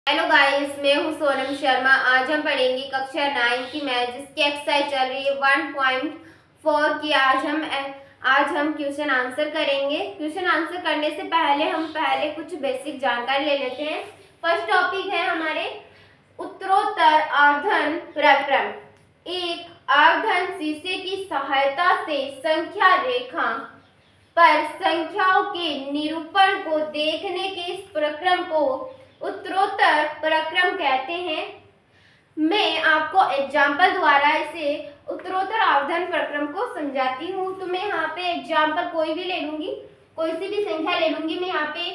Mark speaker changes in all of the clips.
Speaker 1: Hello guys, मैं हूं सोनम शर्मा। आज हम पढ़ेंगे कक्षा 9 की मैथ जिसकी एक्सरसाइज चल रही है 1.4 की। आज हम क्वेश्चन आंसर करेंगे। क्वेश्चन आंसर करने से पहले हम कुछ बेसिक जानकारी ले लेते हैं। फर्स्ट टॉपिक है हमारे उत्तरोत्तर आवर्धन प्रक्रम। एक आवर्धन शीशे की सहायता से संख्या रेखा पर संख्याओं के निरूपण को देखने के इस प्रक्रम को उत्तरोत्तर प्रक्रम कहते हैं। मैं आपको एग्जाम्पल द्वारा इसे उत्तरोत्तर आवर्धन प्रक्रम को समझाती हूँ। तो मैं यहाँ पे एग्जाम्पल कोई भी ले लूंगी, कोई सी भी संख्या ले लूंगी मैं यहाँ पे।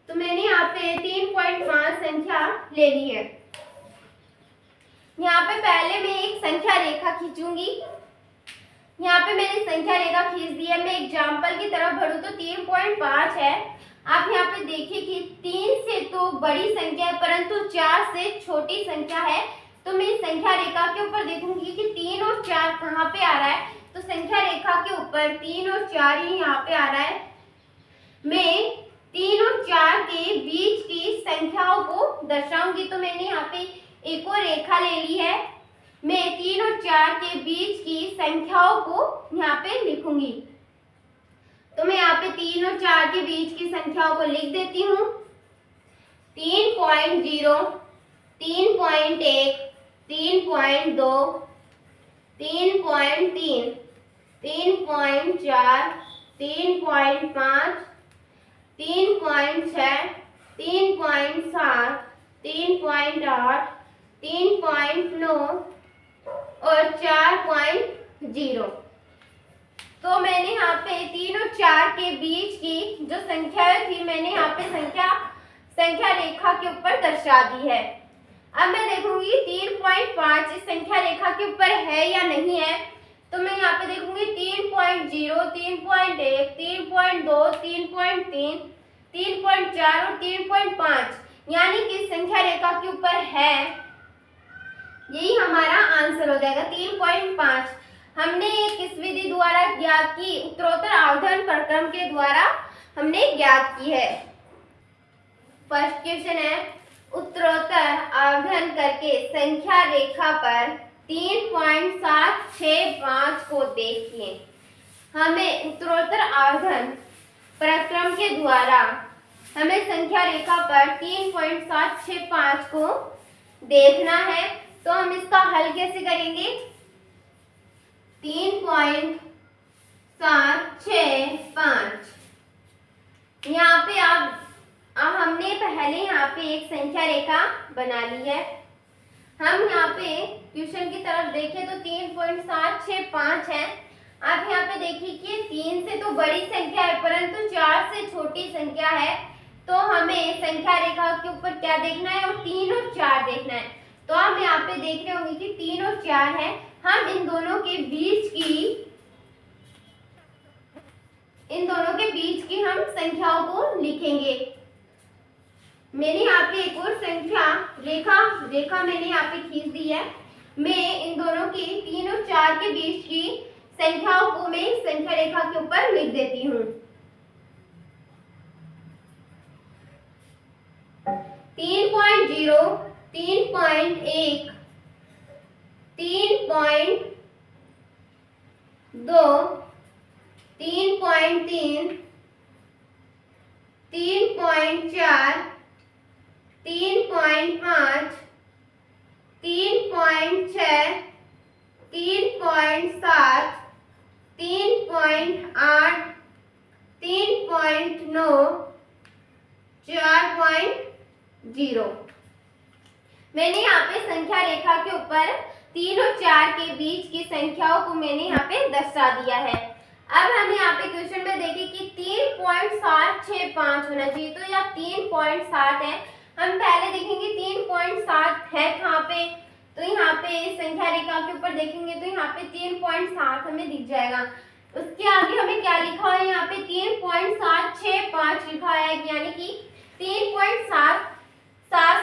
Speaker 1: तो मैंने यहाँ पे 3.5 संख्या ले ली है। यहाँ पे पहले मैं एक संख्या रेखा खींचूंगी। यहाँ पे मैंने संख्या रेखा खींच दी है। मैं एग्जाम्पल की तरफ बढ़ूँ तो 3.5 है। आप यहाँ पे देखिए कि 3 से तो बड़ी संख्या है परंतु 4 से छोटी संख्या है। तो मैं संख्या रेखा के ऊपर देखूंगी कि 3 और 4 कहाँ पे आ रहा है। तो संख्या रेखा के ऊपर 3 और 4 ही यहाँ पे आ रहा है। मैं 3 और 4 के बीच की संख्याओं को दर्शाऊंगी। तो मैंने यहाँ पे एक और रेखा ले ली है। मैं 3 और 4 के बीच की संख्याओं को यहाँ पे लिखूंगी। तो मैं यहाँ पे 3 और 4 के बीच की संख्याओं को लिख देती हूँ। 3.0, 3.1, 3.2, 3.3, 3.4, 3.5, 3.6, 3.7, 3.8, 3.9 और 4.0। तो मैंने यहाँ पे 3 और 4 के बीच की जो संख्या थी मैंने यहाँ पे संख्या रेखा के ऊपर दर्शा दी है। अब मैं देखूंगी 3.5 इस संख्या रेखा के ऊपर है या नहीं है। तो मैं यहाँ पे देखूंगी 3.0, 3.1, 3.2, 3.3, 3.4 और 3.5 यानी कि संख्या रेखा के ऊपर है। यही हमारा आंसर हो जाएगा 3.5। हमने किस विधि द्वारा ज्ञात की? उत्तरोत्तर आवर्धन प्रक्रम के द्वारा हमने ज्ञात की है। फर्स्ट क्वेश्चन है उत्तरोत्तर आवर्धन करके संख्या रेखा पर 3.765 को देखिए। हमें उत्तरोत्तर आवर्धन प्रक्रम के द्वारा हमें संख्या रेखा पर 3.765 को देखना है। तो हम इसका हल कैसे करेंगे? 3.765 यहाँ पे अब हमने पहले यहाँ पे एक संख्या रेखा बना ली है। हम यहाँ पे क्वेश्चन की तरफ देखें तो 3.765 है। आप यहाँ पे देखिए कि 3 से तो बड़ी संख्या है परंतु 4 से छोटी संख्या है। तो हमें संख्या रेखा के ऊपर क्या देखना है? और 3 और 4 देखना है। तो हम यहाँ पे देख रहे होंगे कि 3 और 4 है। हम इन दोनों के बीच की हम संख्याओं को लिखेंगे। मैंने यहाँ पे एक और संख्या रेखा मैंने यहाँ पे खींच दी है। मैं इन दोनों की 3 और 4 के बीच की संख्याओं को मैं संख्या रेखा के ऊपर लिख देती हूँ। 3.0, 3.1, 3.2, 3.3, 3.4, 3.5, 3.6, 3.7, 3.8, 3.9, 4.0। मैंने यहाँ पे संख्या रेखा के ऊपर 3 और 4 के बीच की संख्याओं को मैंने यहाँ पे दर्शा दिया है। अब हम यहाँ पे क्वेश्चन में देखें कि 3.765 होना चाहिए। तो यहाँ 3.7 है। हम पहले देखेंगे 3.7 है कहाँ पे। तो यहाँ पे संख्या रेखा के ऊपर देखेंगे तो यहाँ पे 3.7 हमें दिख जाएगा। उसके आगे हमें क्या लिखा है? यहाँ पे 3.765 लिखा है यानी कि 3.7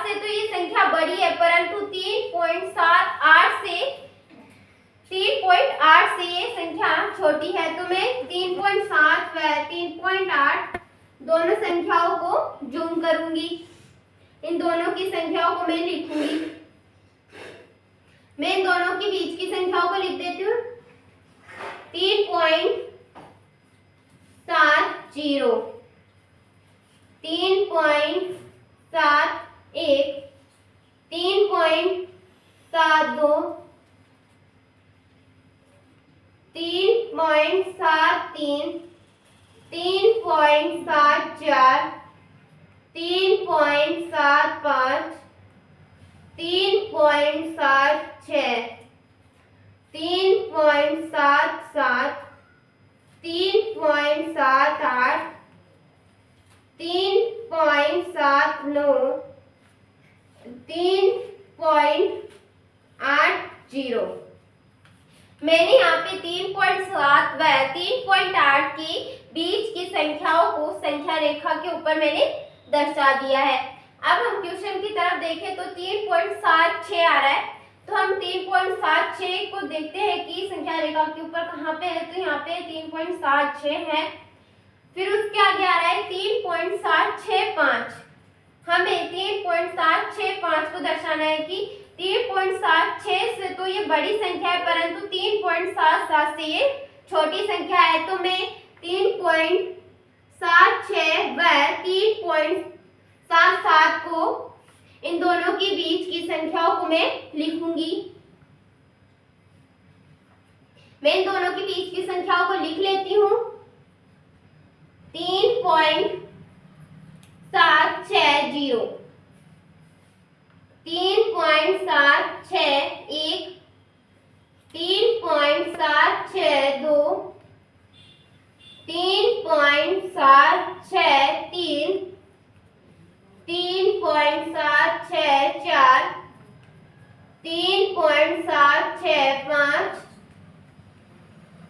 Speaker 1: से तो ये संख्या बड़ी है परंतु 3.8 से ये संख्या छोटी है। तो मैं 3.7 व 3.8 दोनों संख्याओं को जूम करूंगी। इन दोनों की संख्याओं को मैं लिखूंगी। मैं इन दोनों के बीच की संख्याओं को लिख देती हूँ। 3.70, 3.71, 3.72, 3.73, 3.74, 3.75, 3.76, 3.77, 3.78, 3.79, 3.80। मैंने यहाँ पे 3.7 व 3.8 की बीच की संख्याओं को संख्या रेखा के ऊपर मैंने दर्शा दिया है। अब हम क्वेश्चन की तरफ देखें तो 3.76 आ रहा है, तो हम 3.76 को देखते हैं कि संख्या रेखा के ऊपर कहाँ पे है। तो यहाँ पे 3.76 है। फिर उसके आगे आ रहा है 3.765। हमें 3.765 को दर्शाना है कि 3.76 से तो ये बड़ी संख्या है, परंतु 3.77 से ये छोटी संख्या है। तो मैं 3.76 व 3.77 को इन दोनों के बीच की संख्याओं को मैं लिखूंगी। मैं इन दोनों के बीच की संख्याओं को लिख लेती हूँ। 3.760, 3.761, 3.762, 3.763, 3.764, 3.765,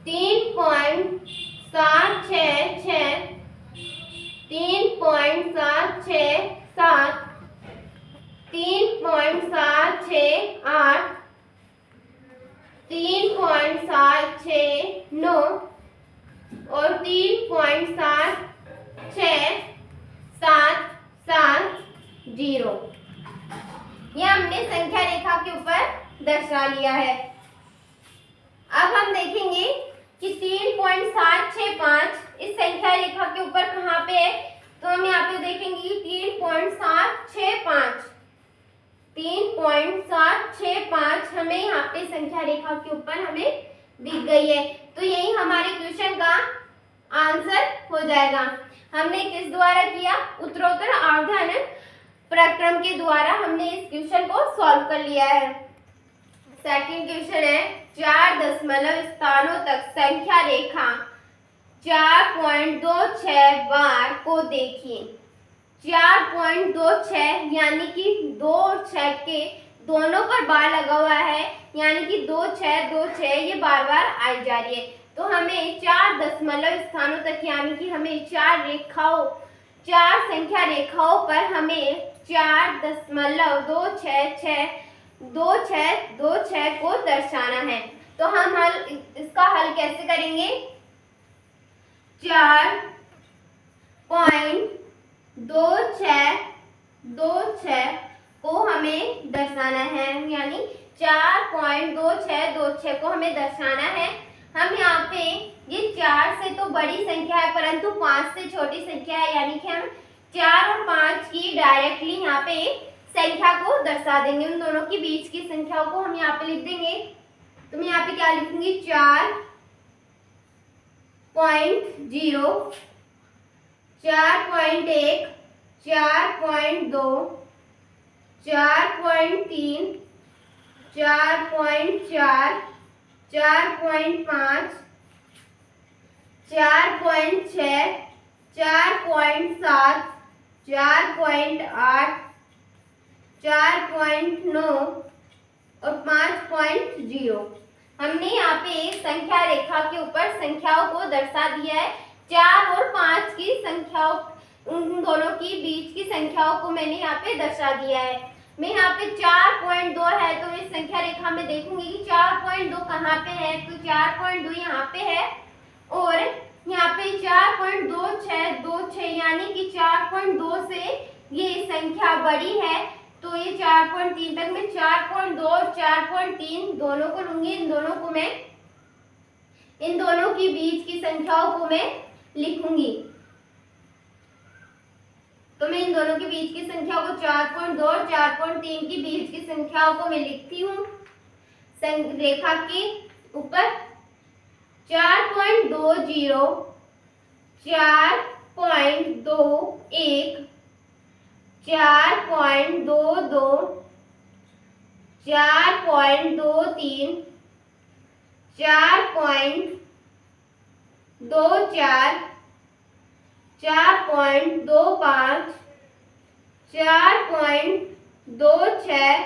Speaker 1: 3.766, 3.767, 3.768, 3.769 और 3.7670। यह हमने संख्या रेखा के ऊपर दर्शा लिया है। अब हम देखेंगे कि 3.765 इस संख्या रेखा के ऊपर कहाँ पे है। तो हम यहाँ पे देखेंगे 3.765, 3.765 हमें यहाँ पे संख्या रेखा के ऊपर हमें दिख गई है। तो यही हमारे क्वेश्चन का आंसर हो जाएगा। हमने किस द्वारा किया? उत्तरोत्तर अवधान प्रक्रम के द्वारा हमने इस क्वेश्चन को सॉल्व कर लिया है। सेकंड क्वेश्चन है 4 दशमलव स्थानों तक संख्या रेखा 4.26 बार को देखिए। 4.26 यानी कि 2 6 के दोनों पर बार लगा हुआ है, यानी कि 2 6 2 6 ये बार बार आई जा रही है। तो हमें 4 दशमलव स्थानों तक यानी कि हमें 4 संख्या रेखाओं पर हमें 4.26 को दर्शाना है। तो हम इसका हल कैसे करेंगे? 4.26 को हमें दर्शाना है, यानी 4.26 को हमें दर्शाना है। हम यहाँ पे ये 4 से तो बड़ी संख्या है, परंतु 5 से छोटी संख्या है, यानी कि हम 4 और 5 की डायरेक्टली यहाँ पे संख्या को दर्शा देंगे। उन दोनों के बीच की संख्याओं को हम यहाँ पे लिख देंगे। तो मैं यहाँ पे क्या लिखूंगी? 4.0, 4.1, 4.2, 4.3, 4.4, 4.5, 4.6, 4.7, 4.8, 4.9 और 5.0। हमने यहाँ पे संख्या रेखा के ऊपर संख्याओं को दर्शा दिया है। 4 और 5 की संख्याओं, उन दोनों की बीच की संख्याओं को मैंने यहाँ पे दर्शा दिया है। मैं यहाँ पे 4.2 है, तो इस संख्या रेखा में देखूंगी कि 4.2 कहाँ पे है। तो 4.2 यहाँ पे है और यहाँ पे 4.26 यानी कि 4.2 से ये संख्या बड़ी है तो ये 4.3 तक मैं 4.2 और 4.3 दोनों को लूंगी। इन दोनों की बीच की संख्याओं को मैं लिखूंगी। तो मैं इन दोनों के बीच की संख्या को 4.2 और 4.3 की बीच की संख्याओं को मैं लिखती हूँ रेखा के ऊपर। 4.20, 4.21, 4.22, 4.23, 4.24, 4.25, 4.26,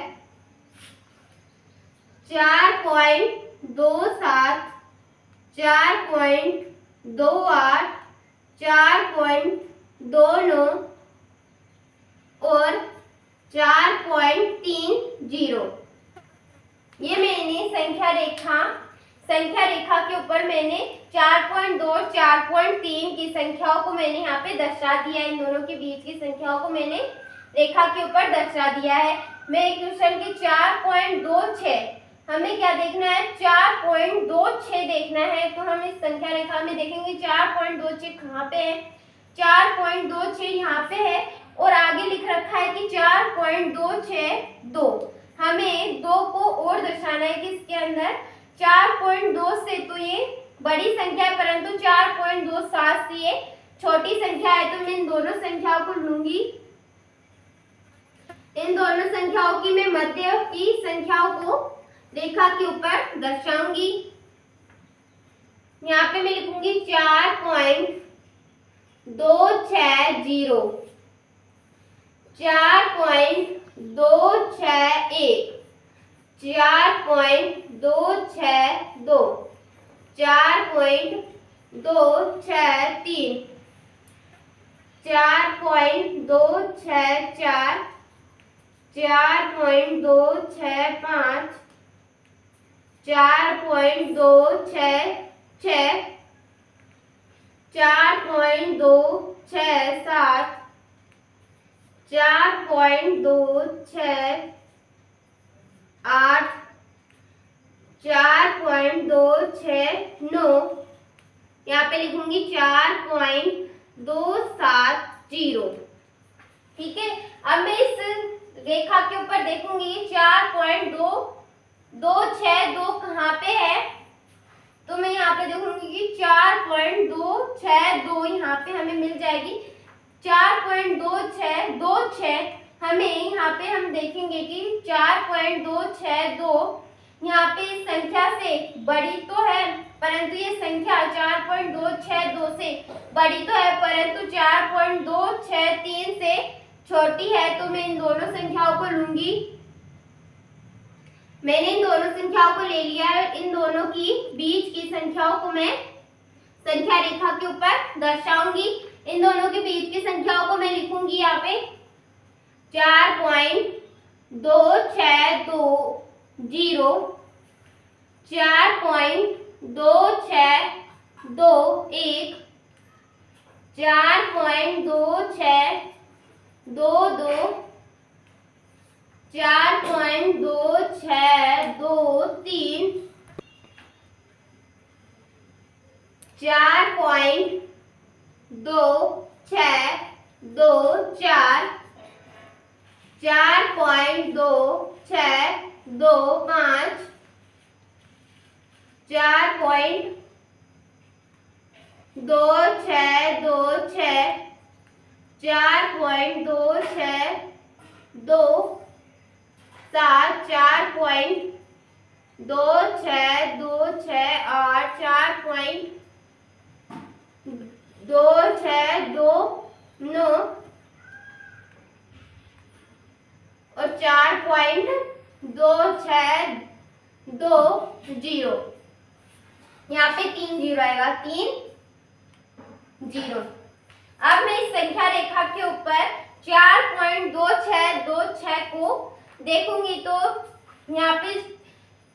Speaker 1: 4.27, 4.28, 4.29 और 4.30। ये मैंने संख्या रेखा के ऊपर मैंने 4.2 और 4.3 की संख्याओं को मैंने यहाँ पे दर्शा दिया। इन दोनों के बीच की संख्याओं को मैंने रेखा के ऊपर दर्शा दिया है। मैं क्वेश्चन की 4.26 हमें क्या देखना है, 4.26 देखना है। तो हम इस संख्या रेखा में देखेंगे 4.26 कहाँ पे है, 4.26 यहाँ पे है और आगे लिख रखा है कि 4.262। हमें 2 को और दर्शाना है कि इसके अंदर 4.2 से तो ये बड़ी संख्या है परंतु 4.27 से ये छोटी संख्या है। तो मैं इन दोनों संख्याओं को लूंगी। इन दोनों संख्याओं की मैं मध्य की संख्याओं को रेखा के ऊपर दर्शाऊंगी। यहाँ पे मैं लिखूंगी 4.260, 4.261, 4.262, 4.263, 4.264, 4.265, 4.266, 4.267, 4.268, 4.269। यहाँ पे लिखूंगी 4.270। ठीक है, अब मैं इस रेखा के ऊपर देखूंगी 4.262 कहाँ पे है। तो मैं यहाँ पे देखूंगी कि 4.262 यहाँ पे हमें मिल जाएगी। 4.2626 हमें यहाँ पे हम देखेंगे कि 4.262 यहाँ पे इस संख्या से बड़ी तो है परंतु ये संख्या 4.262 से बड़ी तो है परंतु 4.263 से छोटी है। तो मैं इन दोनों संख्याओं को लूंगी। मैंने इन दोनों संख्याओं को ले लिया है। इन दोनों की बीच की संख्याओं को मैं संख्या रेखा के ऊपर दर्शाऊंगी। इन दोनों के बीच की संख्याओं को मैं लिखूंगी यहाँ पे 4.2620, 4.2621, 4.2622, 4.2623, 4.2624, 4.2625, 4.2626, 4.2627, 4.2628, 4.2629 और 4.2620। यहाँ पे 3 जीरो आएगा, 3 जीरो। अब मैं इस संख्या रेखा के ऊपर 4.2626 को देखूंगी तो यहाँ पे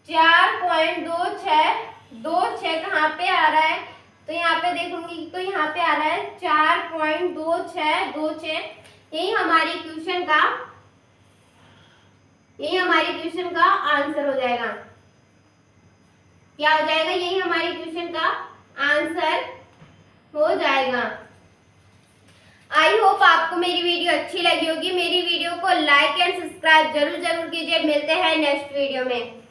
Speaker 1: 4.2626 कहाँ पे आ रहा है। तो यहाँ पे देखूंगी तो यहाँ पे आ रहा है 4.2626। यही हमारे क्वेश्चन का आंसर हो जाएगा। क्या हो जाएगा? यही हमारे क्वेश्चन का आंसर हो जाएगा। आई होप आपको मेरी वीडियो अच्छी लगी होगी। मेरी वीडियो को लाइक एंड सब्सक्राइब जरूर कीजिए। मिलते हैं नेक्स्ट वीडियो में।